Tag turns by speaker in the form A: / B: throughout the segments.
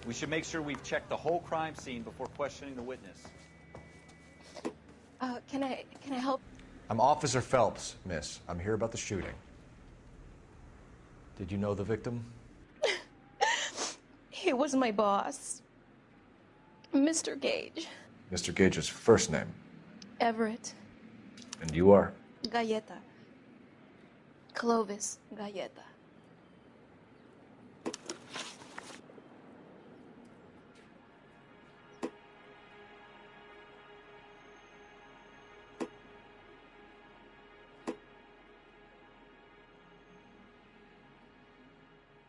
A: We should make sure we've checked the whole crime scene before questioning the witness.
B: Can I help?
C: I'm Officer Phelps, miss. I'm here about the shooting. Did you know the victim?
B: He was my boss, Mr. Gage.
C: Mr. Gage's first name?
B: Everett.
C: And you are?
B: Galleta. Clovis Galleta.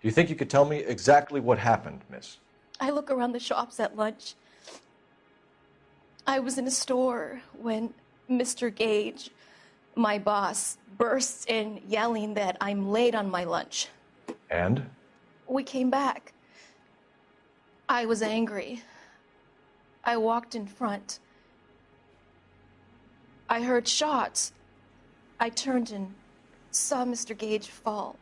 C: Do you think you could tell me exactly what happened, miss?
B: I look around the shops at lunch. I was in a store when Mr. Gage, my boss, bursts in yelling that I'm late on my lunch.
C: And?
B: We came back. I was angry. I walked in front. I heard shots. I turned and saw Mr. Gage fall.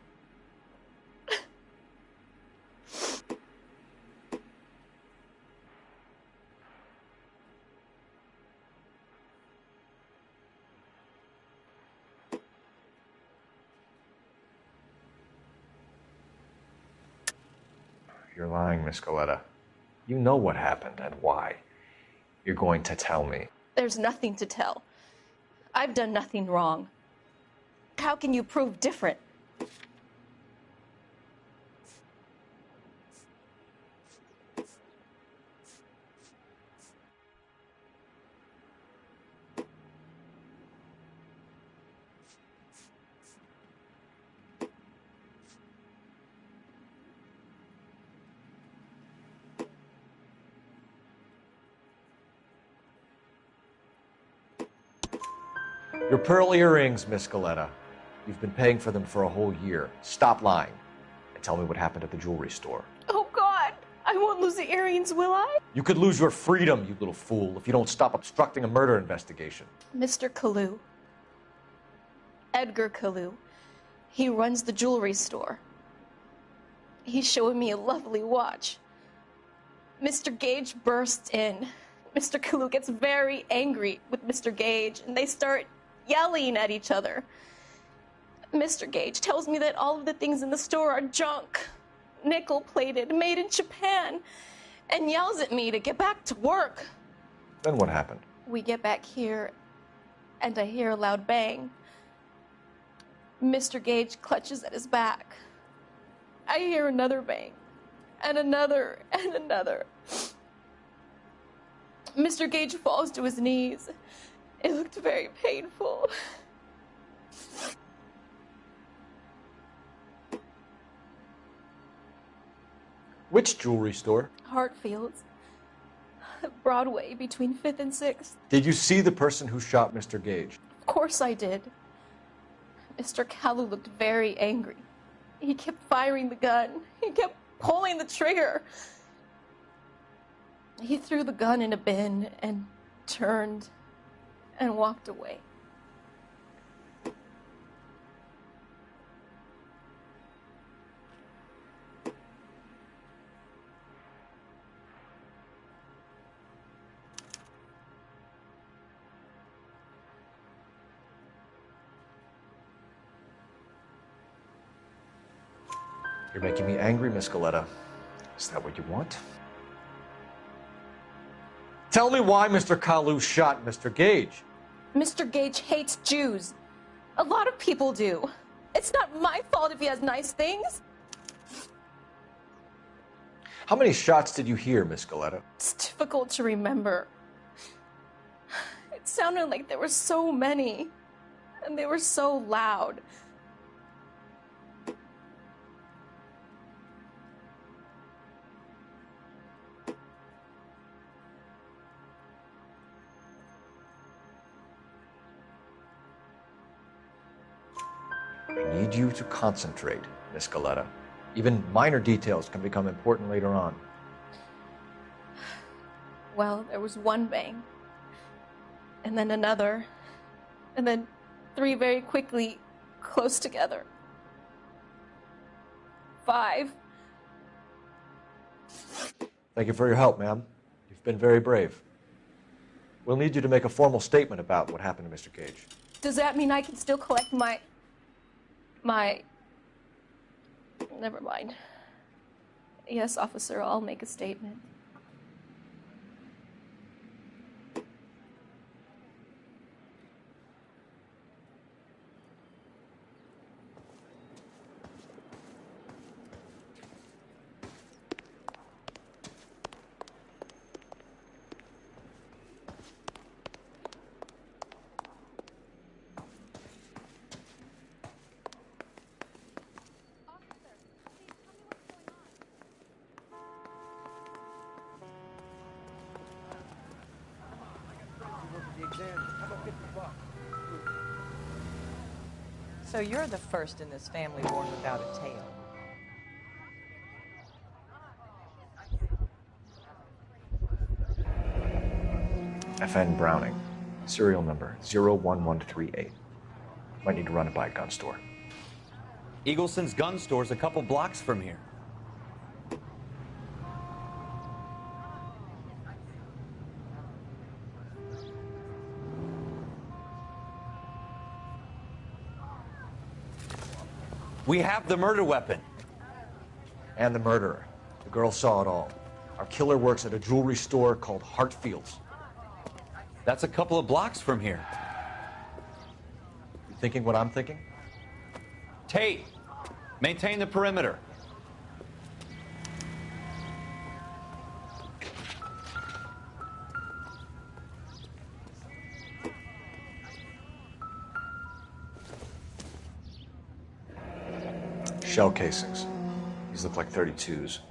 C: You're lying, Miss Galleta. You know what happened and why. You're going to tell me.
B: There's nothing to tell. I've done nothing wrong. How can you prove different?
C: Your pearl earrings, Miss Galleta. You've been paying for them for a whole year. Stop lying and tell me what happened at the jewelry store.
B: Oh, God! I won't lose the earrings, will I?
C: You could lose your freedom, you little fool, if you don't stop obstructing a murder investigation.
B: Mr. Kalu. Edgar Kalu. He runs the jewelry store. He's showing me a lovely watch. Mr. Gage bursts in. Mr. Kalu gets very angry with Mr. Gage, and they start yelling at each other. Mr. Gage tells me that all of the things in the store are junk, nickel-plated, made in Japan, and yells at me to get back to work.
C: Then what happened?
B: We get back here, and I hear a loud bang. Mr. Gage clutches at his back. I hear another bang, and another, and another. Mr. Gage falls to his knees. It looked very painful.
C: Which jewelry store?
B: Hartfield's. Broadway, between 5th and 6th.
C: Did you see the person who shot Mr. Gage?
B: Of course I did. Mr. Kalu looked very angry. He kept firing the gun. He kept pulling the trigger. He threw the gun in a bin and turned and walked away.
C: You're making me angry, Miss Galleta. Is that what you want? Tell me why Mr. Kalu shot Mr. Gage.
B: Mr. Gage hates Jews. A lot of people do. It's not my fault if he has nice things.
C: How many shots did you hear, Miss Galleta?
B: It's difficult to remember. It sounded like there were so many, and they were so loud.
C: I need you to concentrate, Miss Galleta. Even minor details can become important later on.
B: Well, there was one bang, and then another, and then 3 very quickly, close together. 5.
C: Thank you for your help, ma'am. You've been very brave. We'll need you to make a formal statement about what happened to Mr. Gage.
B: Does that mean I can still collect my... Never mind. Yes, officer, I'll make a statement.
D: So you're the first in this family born without a tail.
C: FN Browning, serial number 01138. Might need to run it by a gun store.
A: Eagleson's gun store's a couple blocks from here. We have the murder weapon.
C: And the murderer. The girl saw it all. Our killer works at a jewelry store called Hartfield's.
A: That's a couple of blocks from here.
C: You thinking what I'm thinking?
A: Tate, maintain the perimeter.
C: Shell casings. These look like 32s.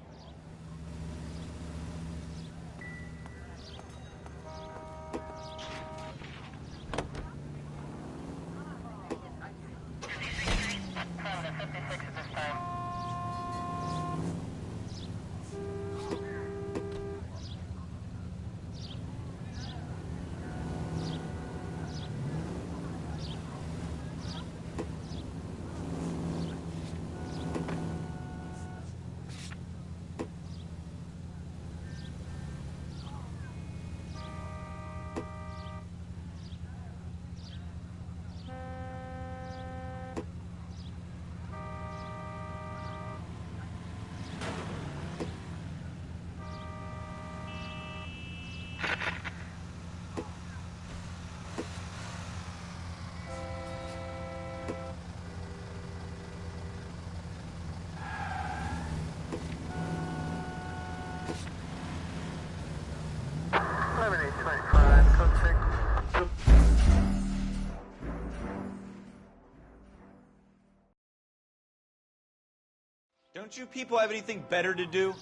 A: Don't you people have anything better to do?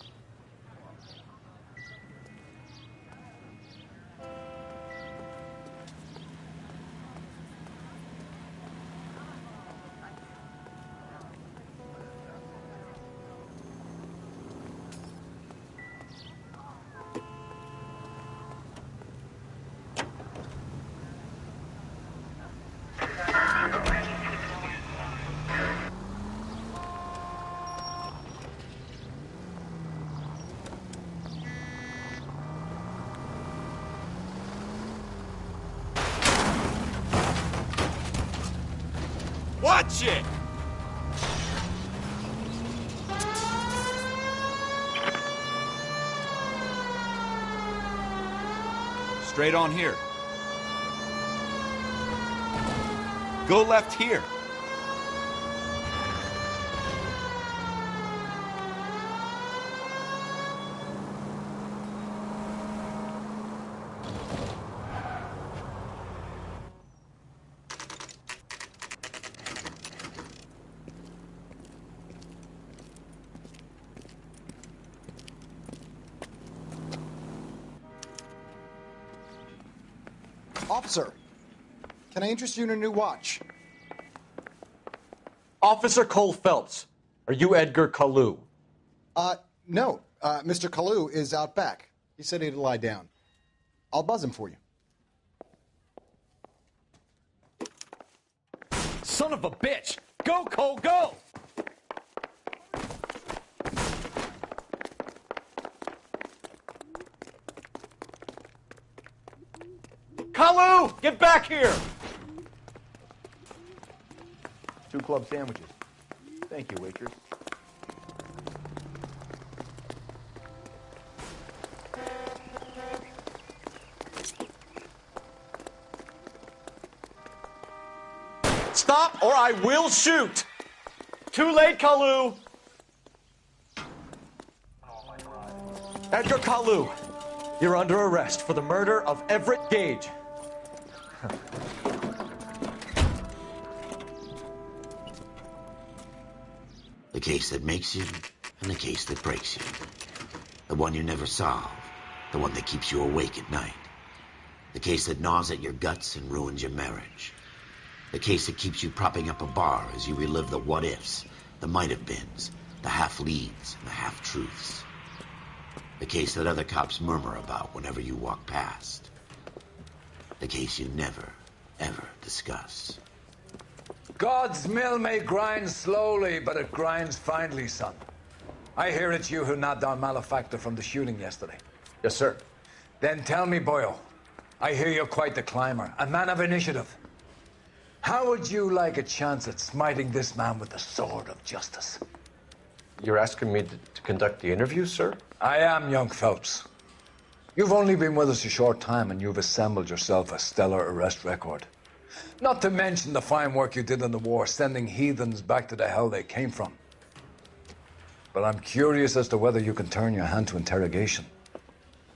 A: Watch it! Straight on here. Go left here.
E: Officer, can I interest you in a new watch?
C: Officer Cole Phelps, are you Edgar Kalu?
E: No. Mr. Kalu is out back. He said he'd lie down. I'll buzz him for you.
A: Son of a bitch! Go, Cole, go!
C: Kalu! Get back here!
F: 2 club sandwiches. Thank you, waitress.
C: Stop or I will shoot! Too late, Kalu! Edgar Kalu, you're under arrest for the murder of Everett Gage.
G: The case that makes you and the case that breaks you. The one you never solve. The one that keeps you awake at night. The case that gnaws at your guts and ruins your marriage. The case that keeps you propping up a bar as you relive the what-ifs, the might-have-beens, the half-leads, and the half-truths. The case that other cops murmur about whenever you walk past. The case you never, ever discuss.
H: God's mill may grind slowly, but it grinds finely, son. I hear it's you who nabbed our malefactor from the shooting yesterday.
C: Yes, sir.
H: Then tell me, Boyle, I hear you're quite the climber, a man of initiative. How would you like a chance at smiting this man with the sword of justice?
C: You're asking me to conduct the interview, sir?
H: I am, young Phelps. You've only been with us a short time, and you've assembled yourself a stellar arrest record. Not to mention the fine work you did in the war, sending heathens back to the hell they came from. But I'm curious as to whether you can turn your hand to interrogation.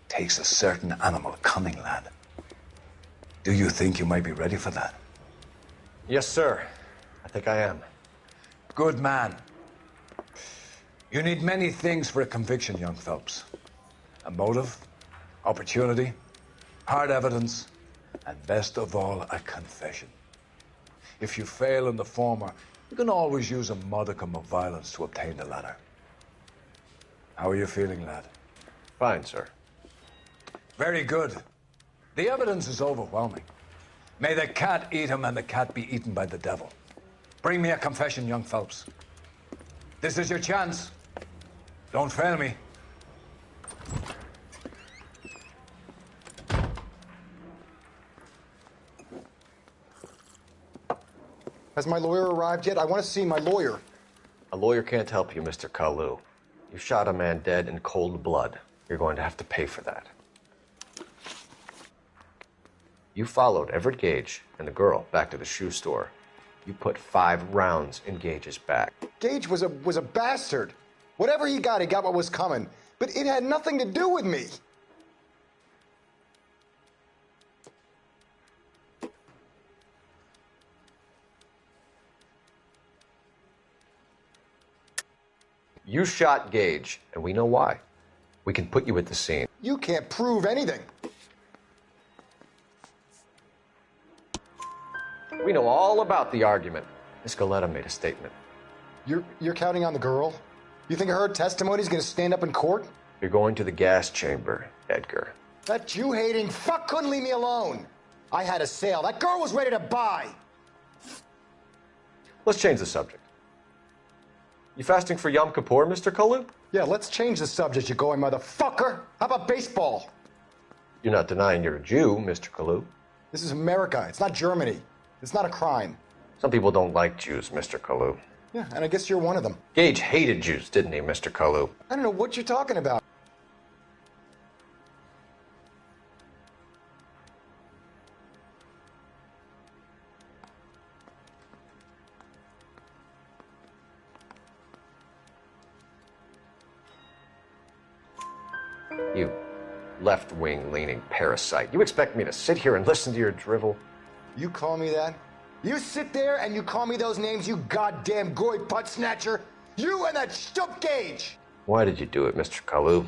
H: Takes a certain animal cunning, lad. Do you think you might be ready for that?
C: Yes, sir. I think I am.
H: Good man. You need many things for a conviction, young Phelps. A motive, opportunity, hard evidence, and best of all, a confession. If you fail in the former, you can always use a modicum of violence to obtain the latter. How are you feeling, lad?
C: Fine, sir.
H: Very good. The evidence is overwhelming. May the cat eat him and the cat be eaten by the devil. Bring me a confession, young Phelps. This is your chance. Don't fail me.
E: Has my lawyer arrived yet? I want to see my lawyer.
C: A lawyer can't help you, Mr. Kalu. You shot a man dead in cold blood. You're going to have to pay for that. You followed Everett Gage and the girl back to the shoe store. You put 5 rounds in Gage's back.
E: Gage was a bastard. Whatever he got what was coming. But it had nothing to do with me.
C: You shot Gage, and we know why. We can put you at the scene.
E: You can't prove anything.
C: We know all about the argument. Miss Goleta made a statement.
E: You're counting on the girl? You think her testimony's gonna stand up in court?
C: You're going to the gas chamber, Edgar.
E: That Jew-hating fuck couldn't leave me alone. I had a sale. That girl was ready to buy.
C: Let's change the subject. You fasting for Yom Kippur, Mr. Kalu?
E: Yeah, let's change the subject, you going motherfucker. How about baseball?
C: You're not denying you're a Jew, Mr. Kalu.
E: This is America. It's not Germany. It's not a crime.
C: Some people don't like Jews, Mr. Kalu.
E: Yeah, and I guess you're one of them.
C: Gage hated Jews, didn't he, Mr. Kalu?
E: I don't know what you're talking about.
C: You left-wing leaning parasite. You expect me to sit here and listen to your drivel?
E: You call me that? You sit there and you call me those names, you goddamn goy butt snatcher? You and that stump Gage!
C: Why did you do it, Mr. Kalu?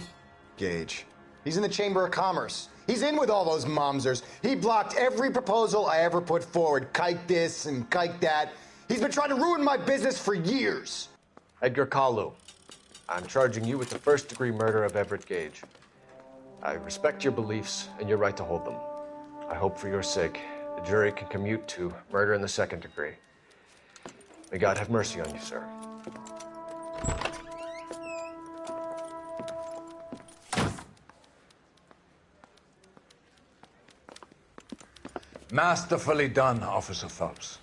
E: Gage. He's in the Chamber of Commerce. He's in with all those momsers. He blocked every proposal I ever put forward. Kike this and kike that. He's been trying to ruin my business for years.
C: Edgar Kalu, I'm charging you with the first-degree murder of Everett Gage. I respect your beliefs and your right to hold them. I hope for your sake the jury can commute to murder in the second degree. May God have mercy on you, sir.
H: Masterfully done, Officer Phelps.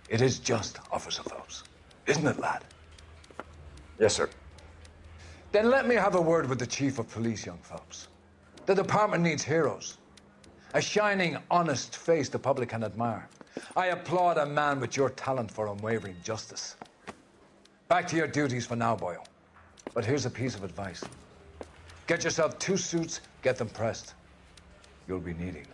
H: It is just, Officer Phelps. Isn't it, lad?
C: Yes, sir.
H: Then let me have a word with the Chief of Police, young Phelps. The department needs heroes. A shining, honest face the public can admire. I applaud a man with your talent for unwavering justice. Back to your duties for now, boyo. But here's a piece of advice. Get yourself 2 suits, get them pressed. You'll be needing them.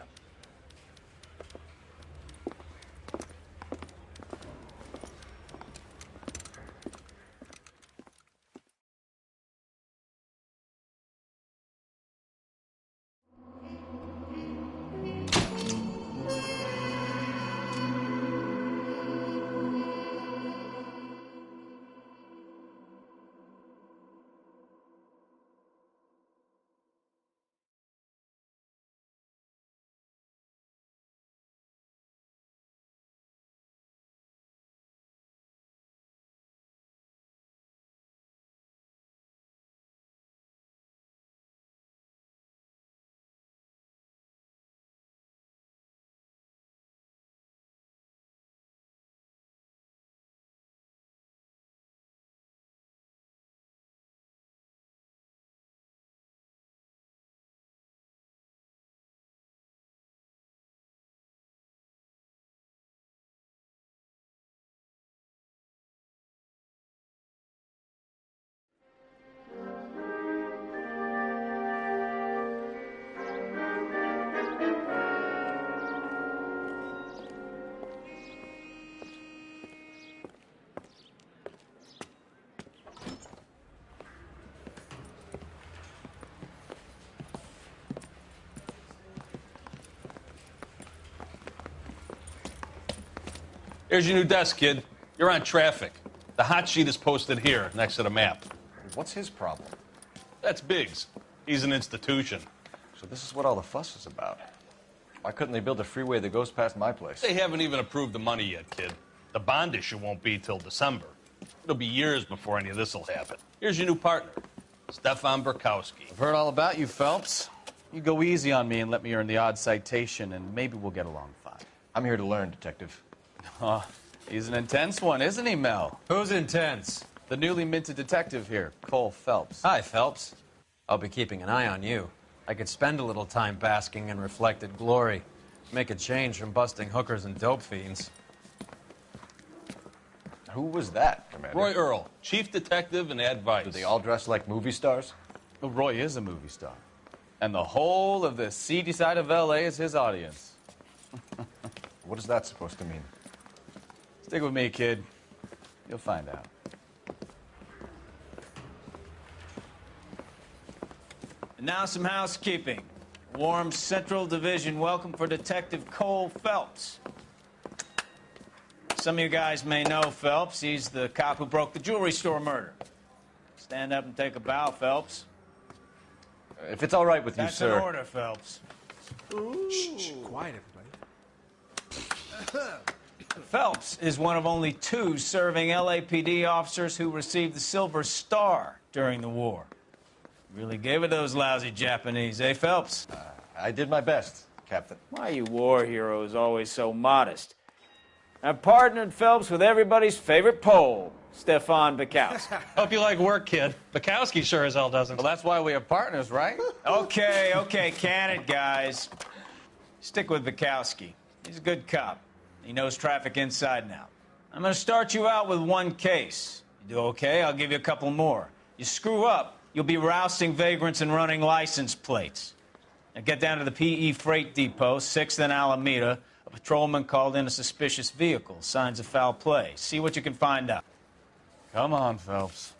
I: Here's your new desk, kid. You're on traffic. The hot sheet is posted here, next to the map.
C: What's his problem?
I: That's Biggs. He's an institution.
C: So this is what all the fuss is about. Why couldn't they build a freeway that goes past my place?
I: They haven't even approved the money yet, kid. The bond issue won't be till December. It'll be years before any of this will happen. Here's your new partner, Stefan Burkowski.
A: I've heard all about you, Phelps. You go easy on me and let me earn the odd citation, and maybe we'll get along fine.
C: I'm here to learn, Detective.
A: He's an intense one, isn't he, Mel?
J: Who's intense?
A: The newly minted detective here, Cole Phelps.
J: Hi, Phelps. I'll be keeping an eye on you. I could spend a little time basking in reflected glory. Make a change from busting hookers and dope fiends.
C: Who was that, Commander?
I: Roy Earl, chief detective and advice.
C: Do they all dress like movie stars?
A: Well, Roy is a movie star. And the whole of the seedy side of L.A. is his audience.
C: What is that supposed to mean?
A: Stick with me, kid. You'll find out.
K: And now some housekeeping. Warm Central Division welcome for Detective Cole Phelps. Some of you guys may know Phelps. He's the cop who broke the jewelry store murder. Stand up and take a bow, Phelps.
C: If it's all right with you,
K: That's
C: sir.
K: an order, Phelps.
F: Shh, quiet, everybody.
K: Phelps is one of only 2 serving LAPD officers who received the Silver Star during the war. Really gave it those lousy Japanese, eh, Phelps?
C: I did my best, Captain.
K: Why are you war heroes always so modest? I've partnered Phelps with everybody's favorite Pole, Stefan Burkowski.
L: Hope you like work, kid. Bukowski sure as hell doesn't.
A: Well, that's why we have partners, right?
K: Okay, can it, guys. Stick with Burkowski. He's a good cop. He knows traffic inside and out. I'm going to start you out with 1 case. You do okay, I'll give you a couple more. You screw up, you'll be rousting vagrants and running license plates. Now get down to the PE Freight Depot, 6th and Alameda. A patrolman called in a suspicious vehicle. Signs of foul play. See what you can find out.
A: Come on, Phelps.